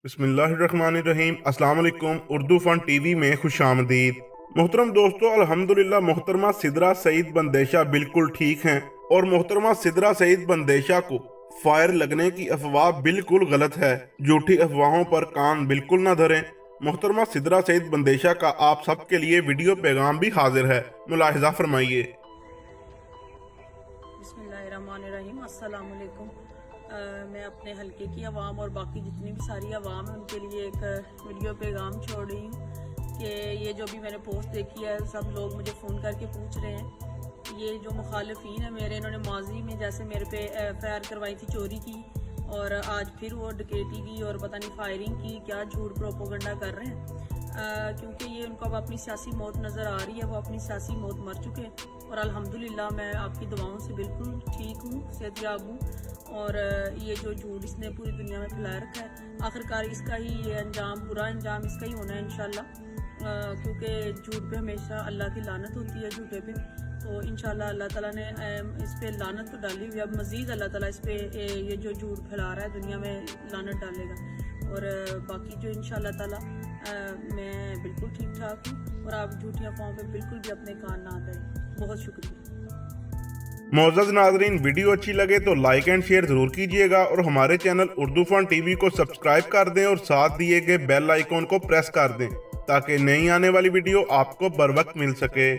बिस्मिल्लाहिर्रहमानिर्रहीम। अस्सलाम वालेकुम। उर्दू फन टीवी में खुशामदीद। मोहतरम दोस्तों, अल्हम्दुलिल्लाह मोहतरमा सिदरा सईद बंदेशा बिल्कुल ठीक हैं और मोहतरमा सिदरा सईद बंदेशा को फायर लगने की अफवाह बिल्कुल गलत है। झूठी अफवाहों पर कान बिल्कुल न धरें। मोहतरमा सिदरा सईद बंदेशा का आप सबके लिए वीडियो पैगाम भी हाजिर है, मुलाहिजा फरमाइए। बिस्मिल्लाहिर्रहमानिर्रहीम। अस्सलाम वालेकुम। मैं अपने हलके की आवाम और बाकी जितनी भी सारी आवाम है उनके लिए एक वीडियो पैगाम छोड़ रही हूँ कि ये जो भी मैंने पोस्ट देखी है, सब लोग मुझे फ़ोन करके पूछ रहे हैं। ये जो मुखालफीन है मेरे, इन्होंने माजी में जैसे मेरे पे एफआईआर करवाई थी चोरी की, और आज फिर वो डकैती की और पता नहीं फायरिंग की, क्या झूठ प्रोपोगंडा कर रहे हैं। क्योंकि ये उनको अब अपनी सियासी मौत नज़र आ रही है, वो अपनी सियासी मौत मर चुके हैं और अल्हम्दुलिल्लाह मैं आपकी दुआओं से बिल्कुल ठीक हूँ, सेहतयाब हूँ। और ये जो झूठ इसने पूरी दुनिया में फैला रखा है, आखिरकार इसका ही ये अंजाम, बुरा अंजाम इसका ही होना है इंशाल्लाह। क्योंकि झूठ पे हमेशा अल्लाह की लानत होती है, झूठे पे। तो इंशाल्लाह अल्लाह ताला ने इस पे लानत तो डाली हुई है, अब मज़ीद अल्लाह ताला इस पे ये जो झूठ फैला रहा है दुनिया में लानत डालेगा। और बाकी जो इंशाल्लाह ताला मैं बिल्कुल ठीक ठाक हूँ और आप झूठी अफवाहों पे बिल्कुल भी अपने कान ना दें। बहुत शुक्रिया। मोअज़्ज़ज़ नाज़रीन, वीडियो अच्छी लगे तो लाइक एंड शेयर ज़रूर कीजिएगा और हमारे चैनल उर्दू फन टीवी को सब्सक्राइब कर दें और साथ दिए गए बेल आइकॉन को प्रेस कर दें ताकि नई आने वाली वीडियो आपको बर वक्त मिल सके।